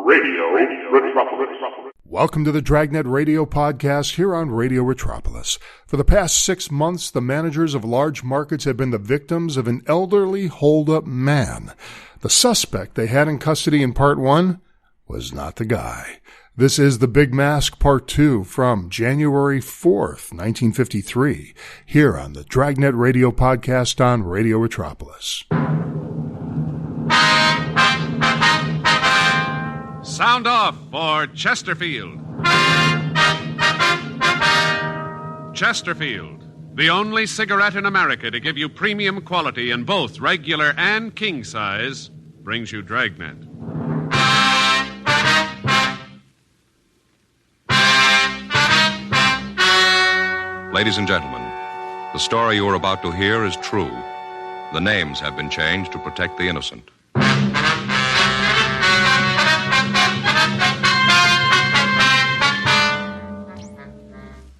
Radio Retropolis. Welcome to the Dragnet Radio Podcast here on Radio Retropolis. For the past 6 months, the managers of large markets have been the victims of an elderly holdup man. The suspect they had in custody in Part 1 was not the guy. This is The Big Mask Part 2 from January 4th, 1953, here on the Dragnet Radio Podcast on Radio Retropolis. Sound off for Chesterfield. Chesterfield, the only cigarette in America to give you premium quality in both regular and king size, brings you Dragnet. Ladies and gentlemen, the story you are about to hear is true. The names have been changed to protect the innocent.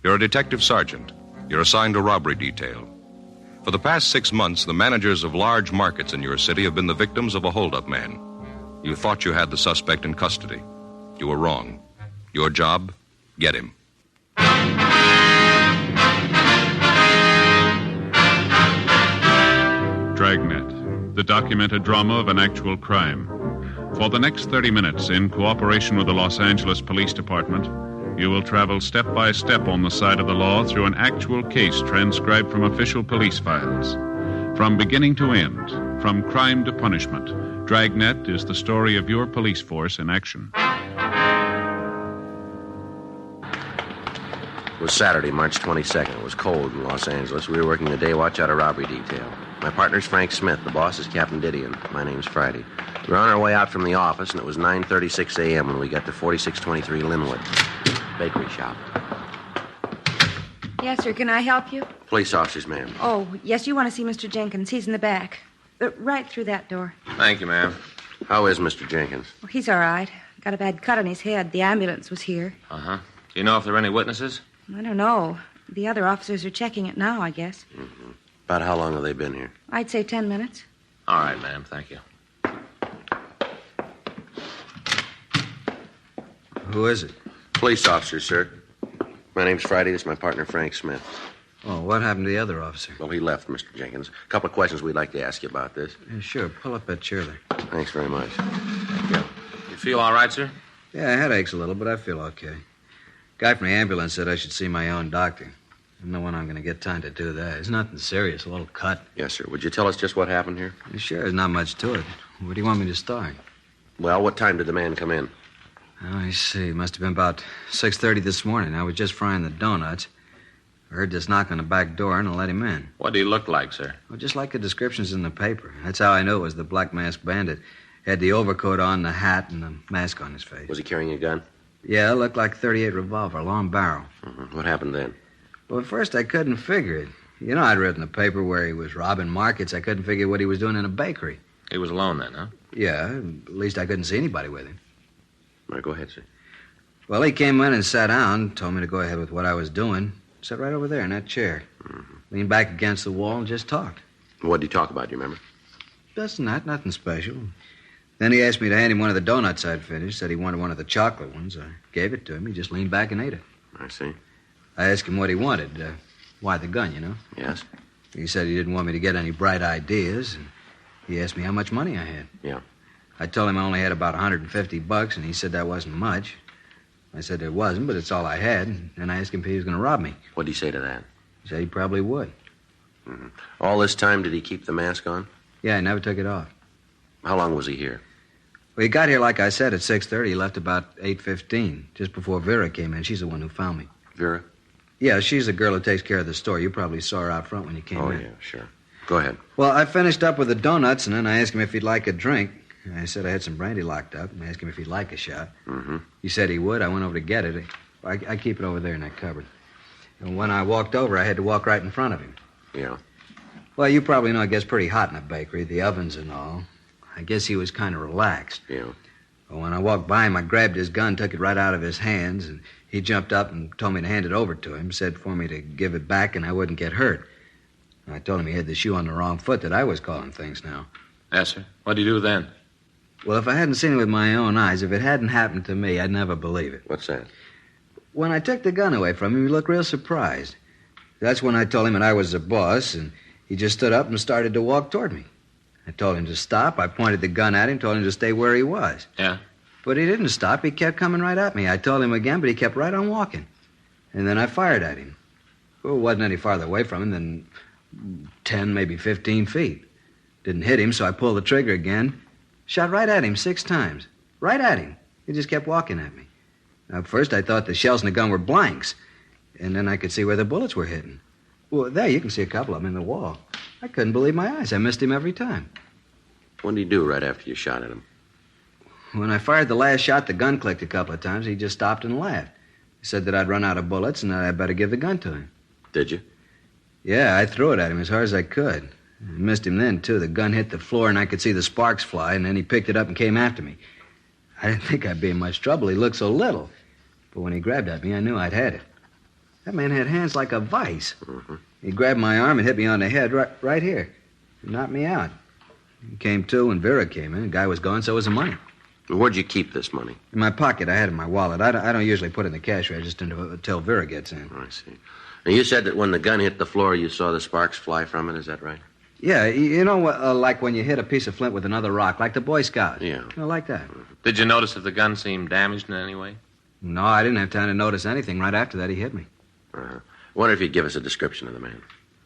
You're a detective sergeant. You're assigned a robbery detail. For the past 6 months, the managers of large markets in your city have been the victims of a holdup man. You thought you had the suspect in custody. You were wrong. Your job, get him. Dragnet, the documented drama of an actual crime. For the next 30 minutes, in cooperation with the Los Angeles Police Department, you will travel step by step on the side of the law through an actual case transcribed from official police files. From beginning to end, from crime to punishment, Dragnet is the story of your police force in action. It was Saturday, March 22nd. It was cold in Los Angeles. We were working the day watch out of robbery detail. My partner's Frank Smith. The boss is Captain Didion. My name's Friday. We were on our way out from the office, and it was 9:36 a.m. when we got to 4623 Linwood, bakery shop. Yes, sir. Can I help you? Police officers, ma'am. Oh, yes, you want to see Mr. Jenkins. He's in the back. Right through that door. Thank you, ma'am. How is Mr. Jenkins? Oh, he's all right. Got a bad cut on his head. The ambulance was here. Uh-huh. Do you know if there are any witnesses? I don't know. The other officers are checking it now, I guess. Mm-hmm. About how long have they been here? I'd say 10 minutes. All right, ma'am. Thank you. Who is it? Police officer, sir. My name's Friday. This is my partner, Frank Smith. Oh, what happened to the other officer? Well, he left, Mr. Jenkins. A couple of questions we'd like to ask you about this. Yeah, sure. Pull up that chair there. Thanks very much. You feel all right, sir? Yeah, my head aches a little, but I feel okay. Guy from the ambulance said I should see my own doctor. I don't know when I'm going to get time to do that. It's nothing serious, a little cut. Yes, sir. Would you tell us just what happened here? Yeah, sure, there's not much to it. Where do you want me to start? Well, what time did the man come in? Oh, I see. It must have been about 6:30 this morning. I was just frying the donuts. I heard this knock on the back door, and I let him in. What did he look like, sir? Well, just like the descriptions in the paper. That's how I knew it was the Black Masked Bandit. He had the overcoat on, the hat, and the mask on his face. Was he carrying a gun? Yeah, it looked like a .38 revolver, long barrel. Mm-hmm. What happened then? Well, at first I couldn't figure it. You know, I'd read in the paper where he was robbing markets. I couldn't figure what he was doing in a bakery. He was alone then, huh? Yeah, at least I couldn't see anybody with him. All right, go ahead, sir. Well, he came in and sat down, told me to go ahead with what I was doing. Sat right over there in that chair. Mm-hmm. Leaned back against the wall and just talked. What did he talk about, do you remember? Just that, nothing special. Then he asked me to hand him one of the donuts I'd finished. Said he wanted one of the chocolate ones. I gave it to him. He just leaned back and ate it. I see. I asked him what he wanted. Why the gun, you know? Yes. He said he didn't want me to get any bright ideas, and he asked me how much money I had. Yeah. I told him I only had about $150, and he said that wasn't much. I said it wasn't, but it's all I had, and I asked him if he was going to rob me. What did he say to that? He said he probably would. Mm-hmm. All this time, did he keep the mask on? Yeah, he never took it off. How long was he here? Well, he got here, like I said, at 6:30. He left about 8:15, just before Vera came in. She's the one who found me. Vera? Yeah, she's the girl who takes care of the store. You probably saw her out front when you came in. Oh, yeah, sure. Go ahead. Well, I finished up with the donuts, and then I asked him if he'd like a drink. I said I had some brandy locked up, and I asked him if he'd like a shot. Mm-hmm. He said he would. I went over to get it. I keep it over there in that cupboard. And when I walked over, I had to walk right in front of him. Yeah. Well, you probably know it gets pretty hot in a bakery, the ovens and all. I guess he was kind of relaxed. Yeah. Well, when I walked by him, I grabbed his gun, took it right out of his hands, and he jumped up and told me to hand it over to him, said for me to give it back and I wouldn't get hurt. I told him he had the shoe on the wrong foot, that I was calling things now. Yes, sir. What did you do then? Well, if I hadn't seen it with my own eyes, if it hadn't happened to me, I'd never believe it. What's that? When I took the gun away from him, he looked real surprised. That's when I told him that I was the boss, and he just stood up and started to walk toward me. I told him to stop. I pointed the gun at him, told him to stay where he was. Yeah? But he didn't stop. He kept coming right at me. I told him again, but he kept right on walking. And then I fired at him. Well, it wasn't any farther away from him than 10, maybe 15 feet. Didn't hit him, so I pulled the trigger again. Shot right at him 6 times. Right at him. He just kept walking at me. Now, at first, I thought the shells in the gun were blanks. And then I could see where the bullets were hitting. Well, there, you can see a couple of them in the wall. I couldn't believe my eyes. I missed him every time. What did he do right after you shot at him? When I fired the last shot, the gun clicked a couple of times. He just stopped and laughed. He said that I'd run out of bullets and that I'd better give the gun to him. Did you? Yeah, I threw it at him as hard as I could. I missed him then, too. The gun hit the floor and I could see the sparks fly, and then he picked it up and came after me. I didn't think I'd be in much trouble. He looked so little. But when he grabbed at me, I knew I'd had it. That man had hands like a vice. Mm-hmm. He grabbed my arm and hit me on the head right here. He knocked me out. He came to when Vera came in. The guy was gone, so was the money. Well, where'd you keep this money? In my pocket. I had it in my wallet. I don't usually put it in the cash register until Vera gets in. Oh, I see. Now, you said that when the gun hit the floor, you saw the sparks fly from it. Is that right? Yeah, you know, like when you hit a piece of flint with another rock, like the Boy Scouts. Yeah. You know, like that. Did you notice if the gun seemed damaged in any way? No, I didn't have time to notice anything. Right after that, he hit me. Uh-huh. I wonder if you'd give us a description of the man.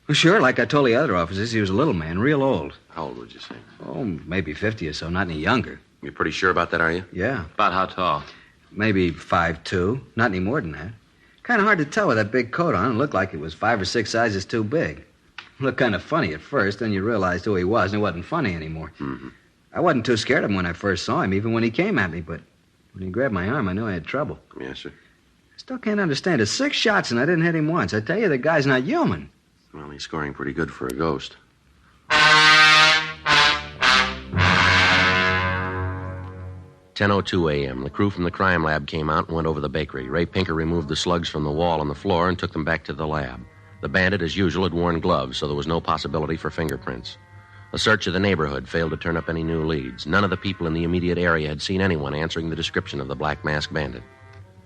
Well, sure, like I told the other officers, he was a little man, real old. How old would you say? Oh, maybe 50 or so, not any younger. You're pretty sure about that, are you? Yeah. About how tall? Maybe 5'2", not any more than that. Kind of hard to tell with that big coat on. It looked like it was 5 or 6 sizes too big. Looked kind of funny at first, then you realized who he was, and it wasn't funny anymore. Mm-hmm. I wasn't too scared of him when I first saw him, even when he came at me, but when he grabbed my arm, I knew I had trouble. Yes, sir. I still can't understand it. 6 shots and I didn't hit him once. I tell you, the guy's not human. Well, he's scoring pretty good for a ghost. 10:02 a.m. The crew from the crime lab came out and went over the bakery. Ray Pinker removed the slugs from the wall on the floor and took them back to the lab. The bandit, as usual, had worn gloves, so there was no possibility for fingerprints. A search of the neighborhood failed to turn up any new leads. None of the people in the immediate area had seen anyone answering the description of the Black Mask Bandit.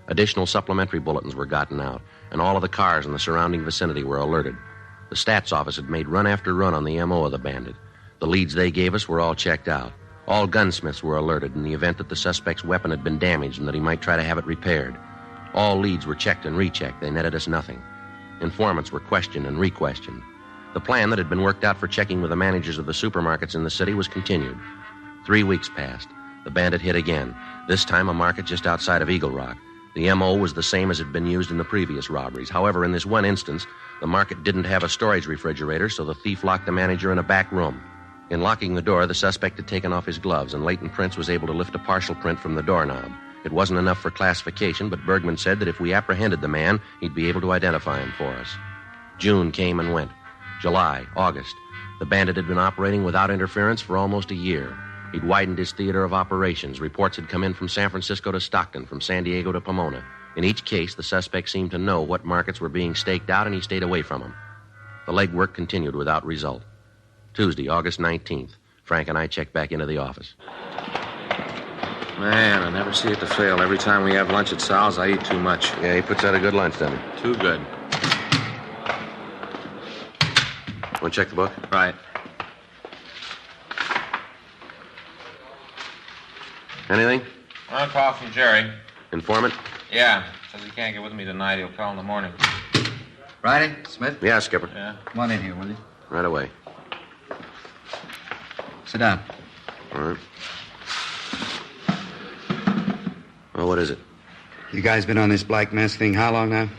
Additional supplementary bulletins were gotten out, and all of the cars in the surrounding vicinity were alerted. The stats office had made run after run on the M.O. of the bandit. The leads they gave us were all checked out. All gunsmiths were alerted in the event that the suspect's weapon had been damaged and that he might try to have it repaired. All leads were checked and rechecked. They netted us nothing. Informants were questioned and re-questioned. The plan that had been worked out for checking with the managers of the supermarkets in the city was continued. 3 weeks passed. The bandit hit again, this time a market just outside of Eagle Rock. The M.O. was the same as had been used in the previous robberies. However, in this one instance, the market didn't have a storage refrigerator, so the thief locked the manager in a back room. In locking the door, the suspect had taken off his gloves, and Leighton Prince was able to lift a partial print from the doorknob. It wasn't enough for classification, but Bergman said that if we apprehended the man, he'd be able to identify him for us. June came and went. July, August. The bandit had been operating without interference for almost a year. He'd widened his theater of operations. Reports had come in from San Francisco to Stockton, from San Diego to Pomona. In each case, the suspect seemed to know what markets were being staked out, and he stayed away from them. The legwork continued without result. Tuesday, August 19th. Frank and I checked back into the office. Man, I never see it to fail. Every time we have lunch at Sal's, I eat too much. Yeah, he puts out a good lunch, doesn't he? Too good. Want to check the book? Right. Anything? I'll call from Jerry. Informant? Yeah. Says he can't get with me tonight. He'll call in the morning. Friday, Smith? Yeah, Skipper. Yeah. Come on in here, will you? Right away. Sit down. All right. Well, what is it? You guys been on this Black Mask thing how long now?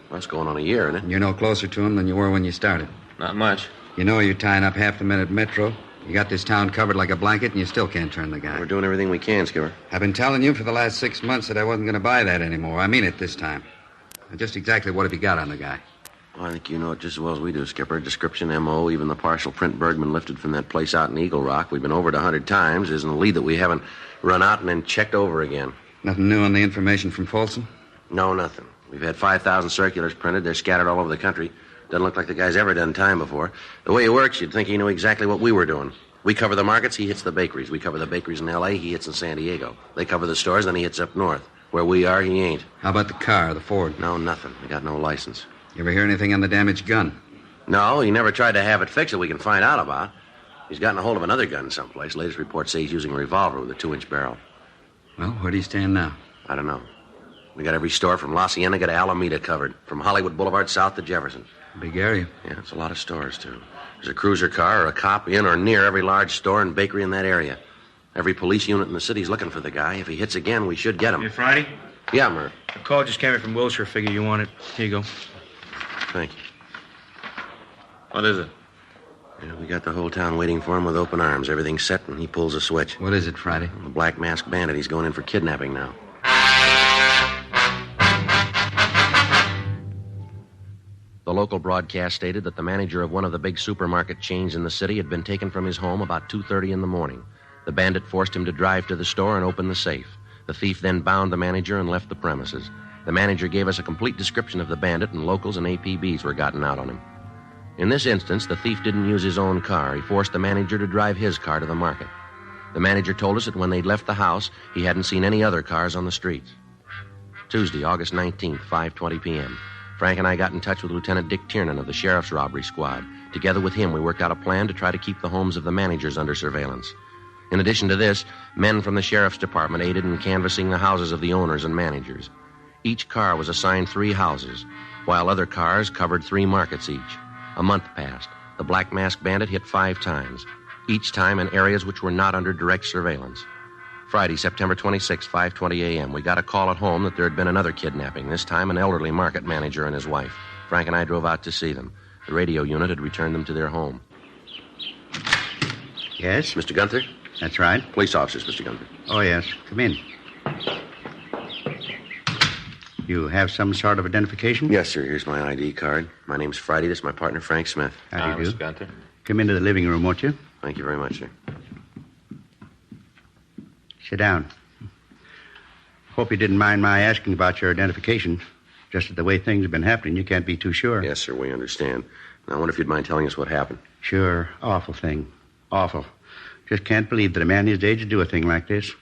Well, it's going on a year, isn't it? You're no closer to him than you were when you started. Not much. You know you're tying up half the men at Metro. You got this town covered like a blanket, and you still can't turn the guy. We're doing everything we can, Skipper. I've been telling you for the last 6 months that I wasn't going to buy that anymore. I mean it this time. Just exactly what have you got on the guy? Well, I think you know it just as well as we do, Skipper. Description, M.O., even the partial print Bergman lifted from that place out in Eagle Rock. We've been over it 100 times. Isn't a lead that we haven't run out and then checked over again. Nothing new on the information from Folsom? No, nothing. We've had 5,000 circulars printed. They're scattered all over the country. Doesn't look like the guy's ever done time before. The way he works, you'd think he knew exactly what we were doing. We cover the markets, he hits the bakeries. We cover the bakeries in L.A., he hits in San Diego. They cover the stores, then he hits up north. Where we are, he ain't. How about the car, the Ford? No, nothing. We got no license. You ever hear anything on the damaged gun? No, he never tried to have it fixed that we can find out about. He's gotten a hold of another gun someplace. Latest reports say he's using a revolver with a 2-inch barrel. Well, where do you stand now? I don't know. We got every store from La Cienega to Alameda covered. From Hollywood Boulevard south to Jefferson. Big area. Yeah, it's a lot of stores, too. There's a cruiser car or a cop in or near every large store and bakery in that area. Every police unit in the city's looking for the guy. If he hits again, we should get him. Hey, Friday? Yeah, Murph. A call just came in from Wilshire. Figure you want it. Here you go. Thank you. What is it? Yeah, we got the whole town waiting for him with open arms. Everything's set, and he pulls a switch. What is it, Friday? The black masked bandit. He's going in for kidnapping now. The local broadcast stated that the manager of one of the big supermarket chains in the city had been taken from his home about 2:30 in the morning. The bandit forced him to drive to the store and open the safe. The thief then bound the manager and left the premises. The manager gave us a complete description of the bandit, and locals and APBs were gotten out on him. In this instance, the thief didn't use his own car. He forced the manager to drive his car to the market. The manager told us that when they'd left the house, he hadn't seen any other cars on the streets. Tuesday, August 19th, 5:20 p.m. Frank and I got in touch with Lieutenant Dick Tiernan of the Sheriff's Robbery Squad. Together with him, we worked out a plan to try to keep the homes of the managers under surveillance. In addition to this, men from the Sheriff's Department aided in canvassing the houses of the owners and managers. Each car was assigned 3 houses, while other cars covered 3 markets each. A month passed. The Black Mask Bandit hit 5 times, each time in areas which were not under direct surveillance. Friday, September 26, 5:20 a.m., we got a call at home that there had been another kidnapping, this time an elderly market manager and his wife. Frank and I drove out to see them. The radio unit had returned them to their home. Yes? Mr. Gunther? That's right. Police officers, Mr. Gunther. Oh, yes. Come in. You have some sort of identification? Yes, sir. Here's my ID card. My name's Friday. This is my partner, Frank Smith. How do you do? Mr. Gunther. Come into the living room, won't you? Thank you very much, sir. Sit down. Hope you didn't mind my asking about your identification. Just that the way things have been happening, you can't be too sure. Yes, sir, we understand. Now, I wonder if you'd mind telling us what happened. Sure. Awful thing. Awful. Just can't believe that a man his age would do a thing like this.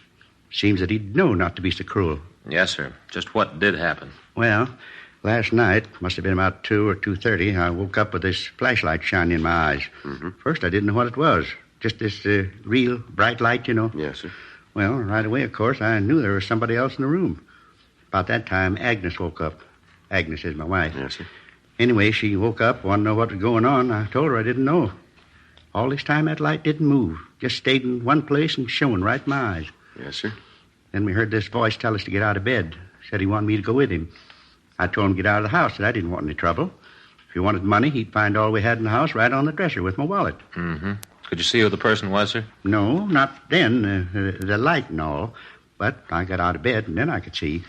Seems that he'd know not to be so cruel. Yes, sir. Just what did happen? Well, last night, must have been about 2 or 2:30, I woke up with this flashlight shining in my eyes. Mm-hmm. First, I didn't know what it was. Just this real bright light, you know. Yes, sir. Well, right away, of course, I knew there was somebody else in the room. About that time, Agnes woke up. Agnes is my wife. Yes, sir. Anyway, she woke up, wanted to know what was going on. I told her I didn't know. All this time, that light didn't move. Just stayed in one place and shone right in my eyes. Yes, sir. Then we heard this voice tell us to get out of bed. Said he wanted me to go with him. I told him to get out of the house, that I didn't want any trouble. If he wanted money, he'd find all we had in the house right on the dresser with my wallet. Mm-hmm. Could you see who the person was, sir? No, not then. The light and all. But I got out of bed, and then I could see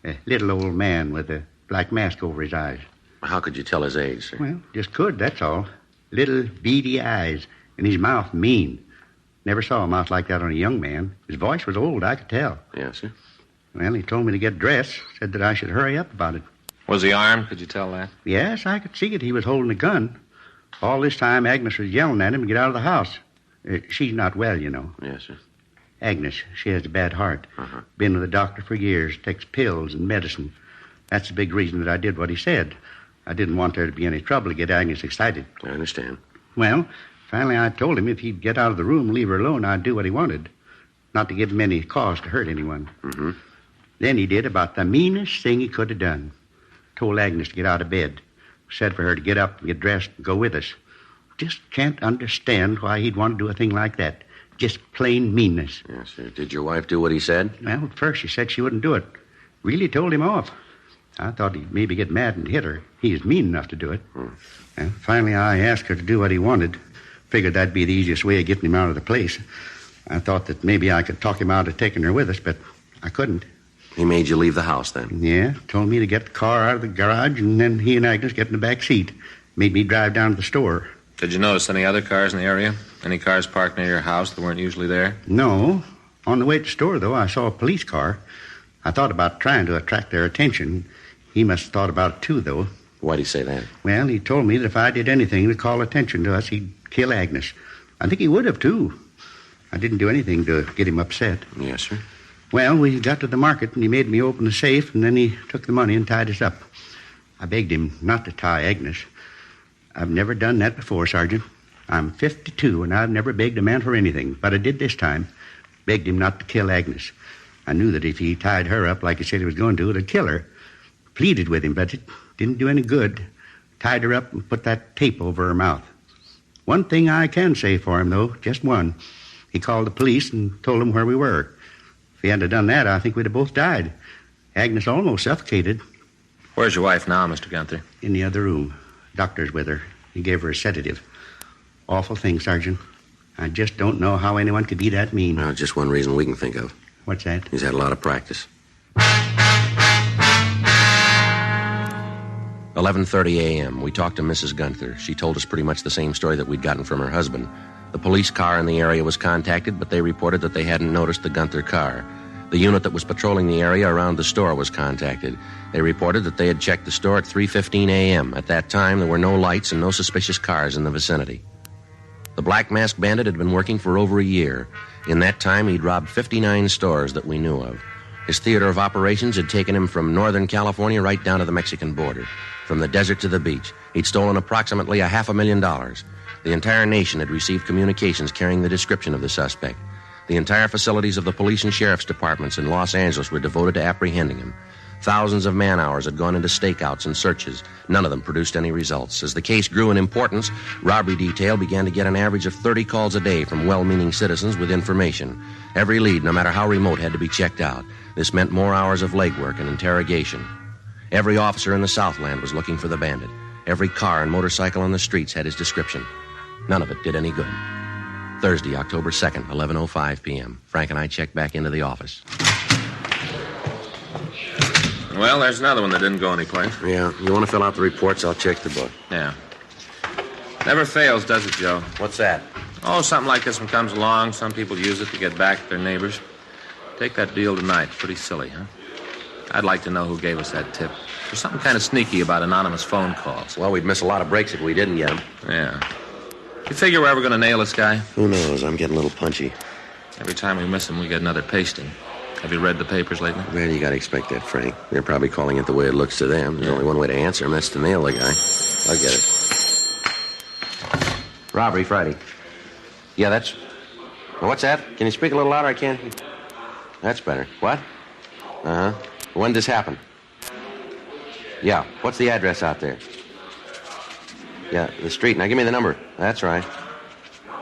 a little old man with a black mask over his eyes. How could you tell his age, sir? Well, just could, that's all. Little beady eyes, and his mouth mean. Never saw a mouth like that on a young man. His voice was old, I could tell. Yes, sir. Well, he told me to get dressed, said that I should hurry up about it. Was he armed? Could you tell that? Yes, I could see it. He was holding a gun. All this time, Agnes was yelling at him to get out of the house. She's not well, you know. Yes, sir. Agnes, she has a bad heart. Uh-huh. Been with a doctor for years, takes pills and medicine. That's the big reason that I did what he said. I didn't want there to be any trouble to get Agnes excited. I understand. Well, finally I told him if he'd get out of the room and leave her alone, I'd do what he wanted. Not to give him any cause to hurt anyone. Mm-hmm. Then he did about the meanest thing he could have done. Told Agnes to get out of bed. Said for her to get up and get dressed and go with us. Just can't understand why he'd want to do a thing like that. Just plain meanness. Yes, sir. Did your wife do what he said? Well, at first she said she wouldn't do it. Really told him off. I thought he'd maybe get mad and hit her. He was mean enough to do it. And finally I asked her to do what he wanted. Figured that'd be the easiest way of getting him out of the place. I thought that maybe I could talk him out of taking her with us, but I couldn't. He made you leave the house then? Yeah, told me to get the car out of the garage, and then he and Agnes get in the back seat. Made me drive down to the store. Did you notice any other cars in the area? Any cars parked near your house that weren't usually there? No. On the way to the store, though, I saw a police car. I thought about trying to attract their attention. He must have thought about it, too, though. Why'd he say that? Well, he told me that if I did anything to call attention to us, he'd kill Agnes. I think he would have, too. I didn't do anything to get him upset. Yes, sir. Well, we got to the market, and he made me open the safe, and then he took the money and tied us up. I begged him not to tie Agnes. I've never done that before, Sergeant. I'm 52, and I've never begged a man for anything, but I did this time. Begged him not to kill Agnes. I knew that if he tied her up like he said he was going to, it'd kill her. Pleaded with him, but it didn't do any good. Tied her up and put that tape over her mouth. One thing I can say for him, though, just one. He called the police and told them where we were. If he hadn't done that, I think we'd have both died. Agnes almost suffocated. Where's your wife now, Mr. Gunther? In the other room. Doctor's with her. He gave her a sedative. Awful thing, Sergeant. I just don't know how anyone could be that mean. Well, just one reason we can think of. What's that? He's had a lot of practice. 11:30 a.m. We talked to Mrs. Gunther. She told us pretty much the same story that we'd gotten from her husband. The police car in the area was contacted, but they reported that they hadn't noticed the Gunther car. The unit that was patrolling the area around the store was contacted. They reported that they had checked the store at 3:15 a.m. At that time, there were no lights and no suspicious cars in the vicinity. The Black Mask Bandit had been working for over a year. In that time, he'd robbed 59 stores that we knew of. His theater of operations had taken him from Northern California right down to the Mexican border, from the desert to the beach. He'd stolen approximately $500,000. The entire nation had received communications carrying the description of the suspect. The entire facilities of the police and sheriff's departments in Los Angeles were devoted to apprehending him. Thousands of man-hours had gone into stakeouts and searches. None of them produced any results. As the case grew in importance, robbery detail began to get an average of 30 calls a day from well-meaning citizens with information. Every lead, no matter how remote, had to be checked out. This meant more hours of legwork and interrogation. Every officer in the Southland was looking for the bandit. Every car and motorcycle on the streets had his description. None of it did any good. Thursday, October 2nd, 11:05 p.m. Frank and I checked back into the office. Well, there's another one that didn't go anyplace. Yeah, you want to fill out the reports? I'll check the book. Yeah. Never fails, does it, Joe? What's that? Oh, something like this one comes along. Some people use it to get back at their neighbors. Take that deal tonight. Pretty silly, huh? I'd like to know who gave us that tip. There's something kind of sneaky about anonymous phone calls. Well, we'd miss a lot of breaks if we didn't get them. Yeah. You figure we're ever going to nail this guy? Who knows? I'm getting a little punchy. Every time we miss him, we get another pasting. Have you read the papers lately? Well, you got to expect that, Frank. They're probably calling it the way it looks to them. There's only one way to answer him. That's to nail the guy. I'll get it. Robbery Friday. Yeah, that's... Well, what's that? Can you speak a little louder? I can't... That's better. What? Uh-huh. When did this happen? Yeah. What's the address out there? Yeah, the street. Now, give me the number. That's right.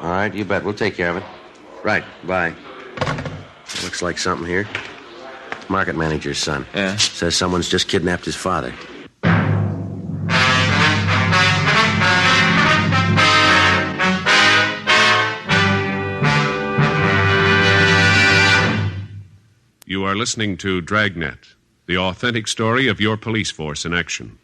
All right, you bet. We'll take care of it. Right. Bye. Looks like something here. Market manager's son. Yeah? Says someone's just kidnapped his father. You are listening to Dragnet, the authentic story of your police force in action.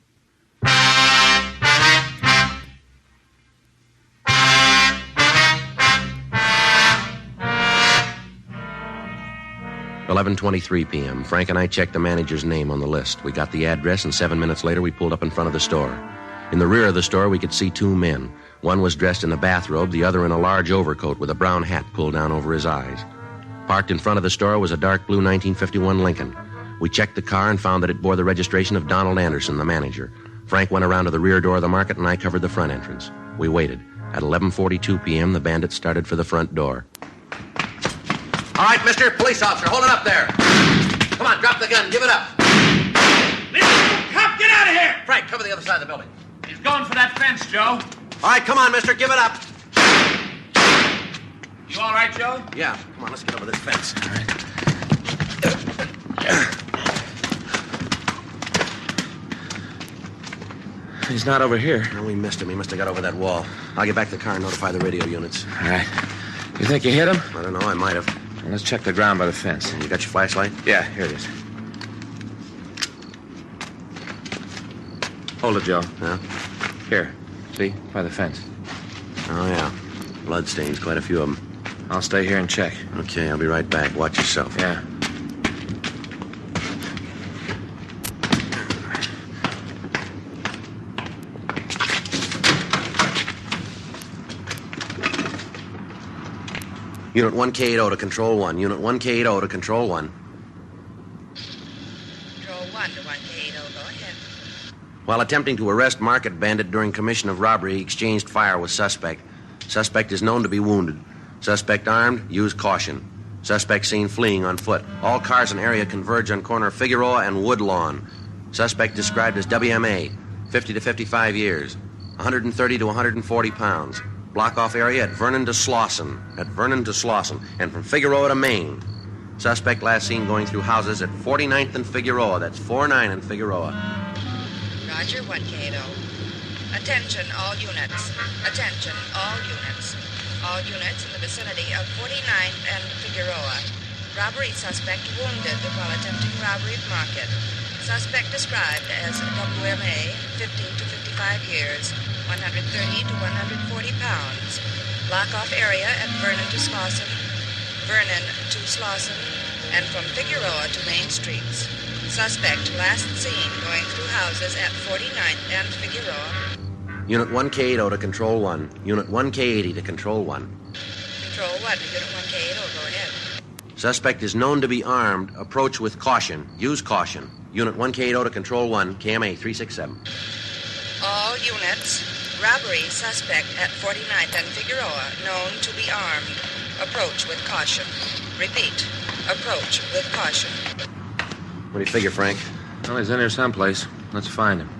11:23 p.m. Frank and I checked the manager's name on the list. We got the address, and 7 minutes later, we pulled up in front of the store. In the rear of the store, we could see two men. One was dressed in a bathrobe, the other in a large overcoat with a brown hat pulled down over his eyes. Parked in front of the store was a dark blue 1951 Lincoln. We checked the car and found that it bore the registration of Donald Anderson, the manager. Frank went around to the rear door of the market, and I covered the front entrance. We waited. At 11:42 p.m., the bandit started for the front door. All right, mister, police officer, hold it up there. Come on, drop the gun, give it up. Mr. Cop, get out of here! Frank, cover the other side of the building. He's going for that fence, Joe. All right, come on, mister, give it up. You all right, Joe? Yeah, come on, let's get over this fence. All right. He's not over here. No, we missed him. He must have got over that wall. I'll get back to the car and notify the radio units. All right. You think you hit him? I don't know. I might have. Well, let's check the ground by the fence. You got your flashlight? Yeah, here it is. Hold it, Joe. Yeah? Here. See? By the fence. Oh, yeah. Bloodstains, quite a few of them. I'll stay here and check. Okay, I'll be right back. Watch yourself. Yeah. Unit 1K80 to Control 1. Unit 1K80 to Control 1. Control 1 to 1K80. Go ahead. While attempting to arrest market bandit during commission of robbery, he exchanged fire with suspect. Suspect is known to be wounded. Suspect armed. Use caution. Suspect seen fleeing on foot. All cars in area converge on corner Figueroa and Woodlawn. Suspect described as WMA, 50 to 55 years, 130 to 140 pounds. Block off area at Vernon to Slauson. And from Figueroa to Maine. Suspect last seen going through houses at 49th and Figueroa. That's 49 and Figueroa. Roger, 1K80. Attention, all units. Attention, all units. All units in the vicinity of 49th and Figueroa. Robbery suspect wounded while attempting robbery of market. Suspect described as WMA, 50 to 55 years, 130 to 140 pounds. Block off area at Vernon to Slauson, and from Figueroa to Main Streets. Suspect last seen going through houses at 49th and Figueroa. Unit 1K80 to Control 1. Unit 1K80 to Control 1. Control 1 to Unit 1K80. Go ahead. Suspect is known to be armed. Approach with caution. Use caution. Unit 1K80 to Control 1. KMA 367. All units. Robbery suspect at 49th and Figueroa, known to be armed. Approach with caution. Repeat. Approach with caution. What do you figure, Frank? Well, he's in here someplace. Let's find him.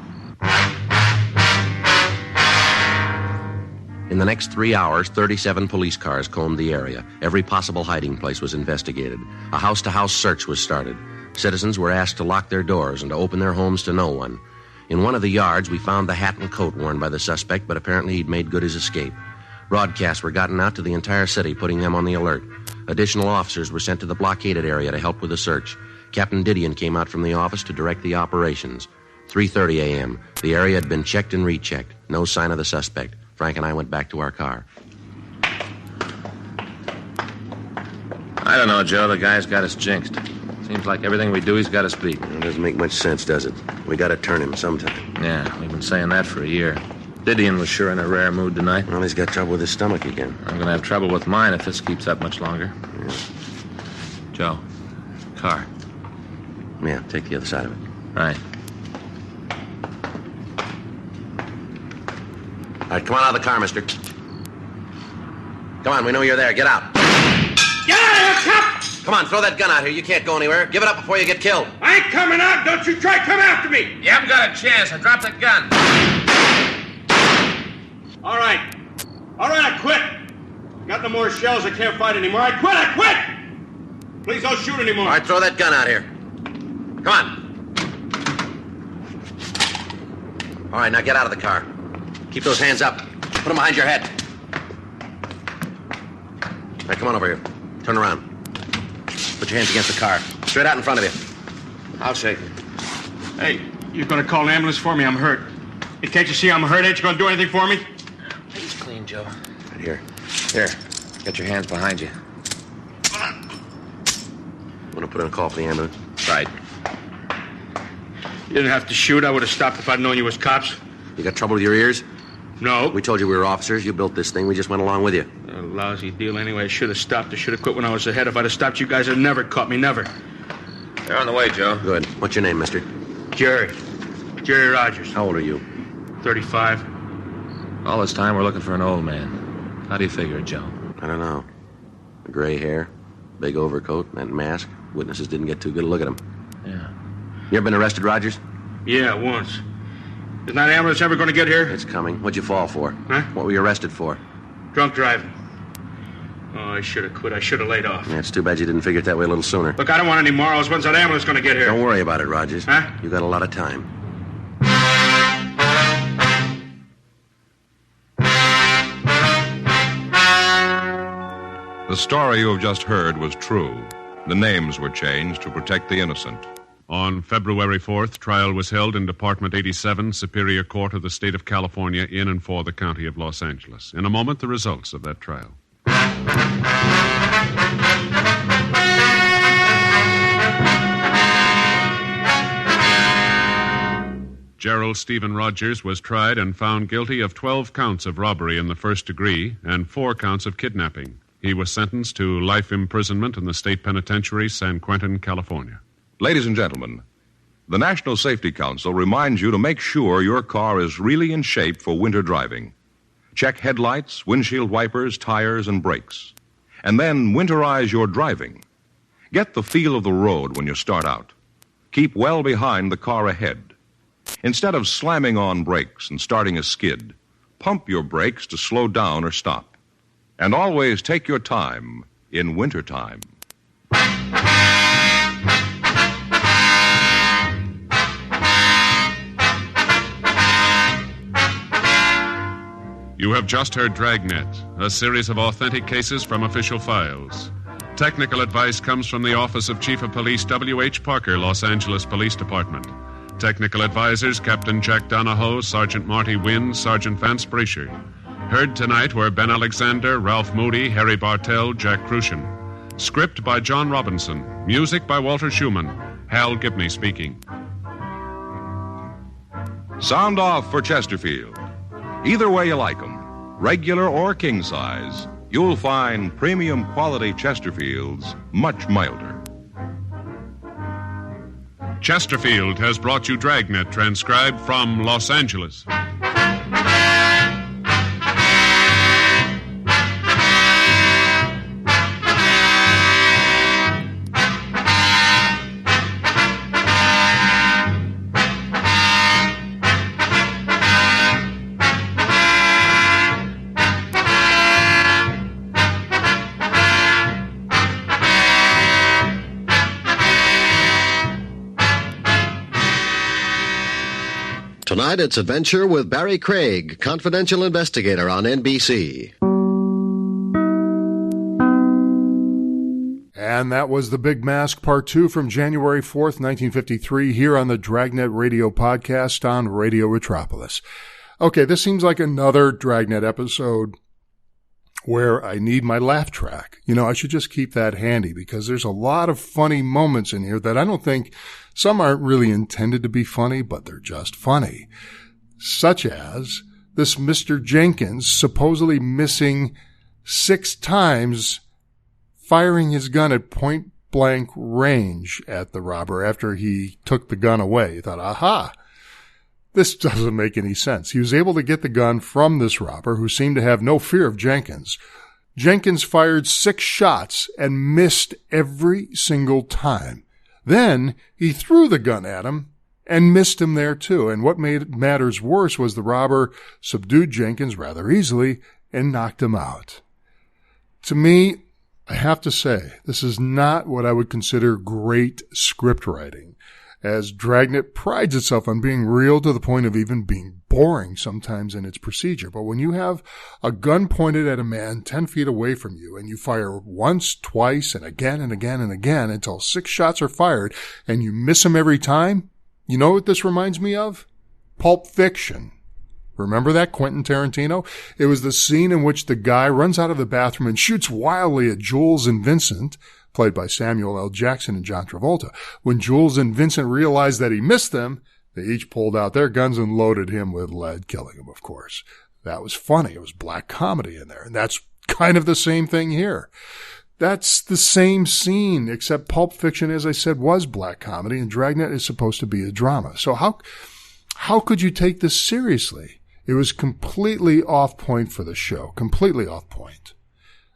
In the next 3 hours, 37 police cars combed the area. Every possible hiding place was investigated. A house-to-house search was started. Citizens were asked to lock their doors and to open their homes to no one. In one of the yards, we found the hat and coat worn by the suspect, but apparently he'd made good his escape. Broadcasts were gotten out to the entire city, putting them on the alert. Additional officers were sent to the blockaded area to help with the search. Captain Didion came out from the office to direct the operations. 3:30 a.m. The area had been checked and rechecked. No sign of the suspect. Frank and I went back to our car. I don't know, Joe. The guy's got us jinxed. Seems like everything we do, he's got us beat. It doesn't make much sense, does it? We got to turn him sometime. Yeah, we've been saying that for a year. Didion was sure in a rare mood tonight. Well, he's got trouble with his stomach again. I'm going to have trouble with mine if this keeps up much longer. Yeah. Joe, car. Yeah, take the other side of it. Right. All right, come on out of the car, mister. Come on, we know you're there. Get out. Get out of here, cop! Come on, throw that gun out here. You can't go anywhere. Give it up before you get killed. I ain't coming out. Don't you try come after me. You haven't got a chance. I dropped the gun. All right, I quit. Got no more shells. I can't fight anymore. I quit. Please don't shoot anymore. All right, throw that gun out here. Come on. All right, now get out of the car. Keep those hands up. Put them behind your head. All right, come on over here. Turn around. Put your hands against the car. Straight out in front of you. I'll shake it. Hey, you're going to call an ambulance for me? I'm hurt. Hey, can't you see I'm hurt? Ain't you going to do anything for me? He's clean, Joe. Right here. Here, get your hands behind you. Want to put in a call for the ambulance? Right. You didn't have to shoot. I would have stopped if I'd known you was cops. You got trouble with your ears? No. We told you we were officers. You built this thing. We just went along with you. A lousy deal anyway. I should have stopped. I should have quit when I was ahead. If I'd have stopped, you guys would have never caught me. Never. They're on the way, Joe. Good. What's your name, mister? Jerry Rogers. How old are you? 35. All this time, we're looking for an old man. How do you figure it, Joe? I don't know. Gray hair, big overcoat, and mask. Witnesses didn't get too good a look at him. Yeah. You ever been arrested, Rogers? Yeah, once. Is that ambulance ever going to get here? It's coming. What'd you fall for? Huh? What were you arrested for? Drunk driving. Oh, I should have quit. I should have laid off. Yeah, it's too bad you didn't figure it that way a little sooner. Look, I don't want any morals. When's that ambulance going to get here? Don't worry about it, Rogers. Huh? You got a lot of time. The story you have just heard was true. The names were changed to protect the innocent. On February 4th, trial was held in Department 87, Superior Court of the State of California, in and for the County of Los Angeles. In a moment, the results of that trial. Gerald Stephen Rogers was tried and found guilty of 12 counts of robbery in the first degree and 4 counts of kidnapping. He was sentenced to life imprisonment in the state penitentiary, San Quentin, California. Ladies and gentlemen, the National Safety Council reminds you to make sure your car is really in shape for winter driving. Check headlights, windshield wipers, tires, and brakes. And then winterize your driving. Get the feel of the road when you start out. Keep well behind the car ahead. Instead of slamming on brakes and starting a skid, pump your brakes to slow down or stop. And always take your time in wintertime. You have just heard Dragnet, a series of authentic cases from official files. Technical advice comes from the Office of Chief of Police W.H. Parker, Los Angeles Police Department. Technical advisors, Captain Jack Donahoe, Sergeant Marty Wynn, Sergeant Vance Brasher. Heard tonight were Ben Alexander, Ralph Moody, Harry Bartell, Jack Crucian. Script by John Robinson. Music by Walter Schumann. Hal Gibney speaking. Sound off for Chesterfield. Either way you like them, regular or king size, you'll find premium quality Chesterfields much milder. Chesterfield has brought you Dragnet, transcribed from Los Angeles. Tonight, it's Adventure with Barry Craig, confidential investigator on NBC. And that was The Big Mask Part 2 from January 4th, 1953, here on the Dragnet Radio Podcast on Radio Retropolis. Okay, this seems like another Dragnet episode where I need my laugh track. You know, I should just keep that handy because there's a lot of funny moments in here that I don't think, some aren't really intended to be funny, but they're just funny. Such as this Mr. Jenkins supposedly missing 6 times, firing his gun at point blank range at the robber after he took the gun away. He thought, aha, this doesn't make any sense. He was able to get the gun from this robber who seemed to have no fear of Jenkins. Jenkins fired 6 shots and missed every single time. Then he threw the gun at him and missed him there too. And what made matters worse was the robber subdued Jenkins rather easily and knocked him out. To me, I have to say, this is not what I would consider great script writing, as Dragnet prides itself on being real to the point of even being boring sometimes in its procedure. But when you have a gun pointed at a man 10 feet away from you and you fire once, twice, and again and again and again until 6 shots are fired and you miss him every time, you know what this reminds me of? Pulp Fiction. Remember that, Quentin Tarantino? It was the scene in which the guy runs out of the bathroom and shoots wildly at Jules and Vincent, played by Samuel L. Jackson and John Travolta. When Jules and Vincent realized that he missed them, they each pulled out their guns and loaded him with lead, killing him, of course. That was funny. It was black comedy in there. And that's kind of the same thing here. That's the same scene, except Pulp Fiction, as I said, was black comedy, and Dragnet is supposed to be a drama. So how could you take this seriously? It was completely off point for the show. Completely off point.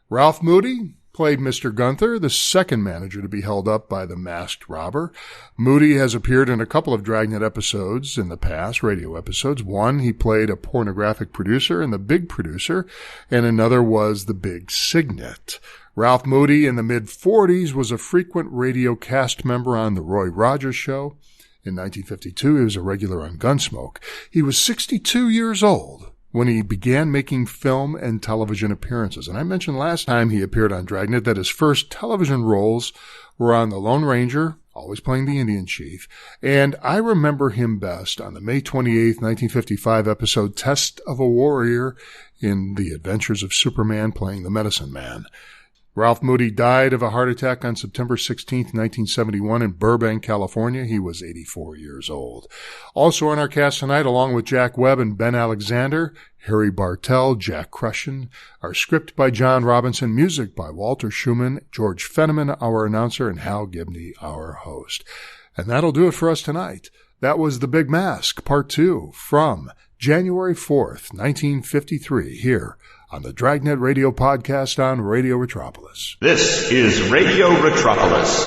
Ralph Moody played Mr. Gunther, the second manager to be held up by the masked robber. Moody has appeared in a couple of Dragnet episodes in the past, radio episodes. One, he played a pornographic producer and the big producer, and another was the big Signet. Ralph Moody, in the mid-40s, was a frequent radio cast member on The Roy Rogers Show. In 1952, he was a regular on Gunsmoke. He was 62 years old when he began making film and television appearances. And I mentioned last time he appeared on Dragnet that his first television roles were on The Lone Ranger, always playing the Indian chief, and I remember him best on the May 28th, 1955 episode Test of a Warrior in The Adventures of Superman, playing the Medicine Man. Ralph Moody died of a heart attack on September 16, 1971 in Burbank, California. He was 84 years old. Also on our cast tonight, along with Jack Webb and Ben Alexander, Harry Bartell, Jack Crushen, our script by John Robinson, music by Walter Schumann, George Fenneman, our announcer, and Hal Gibney, our host. And that'll do it for us tonight. That was The Big Mask, Part 2, from January 4th, 1953, here on the Dragnet Radio Podcast on Radio Retropolis. This is Radio Retropolis.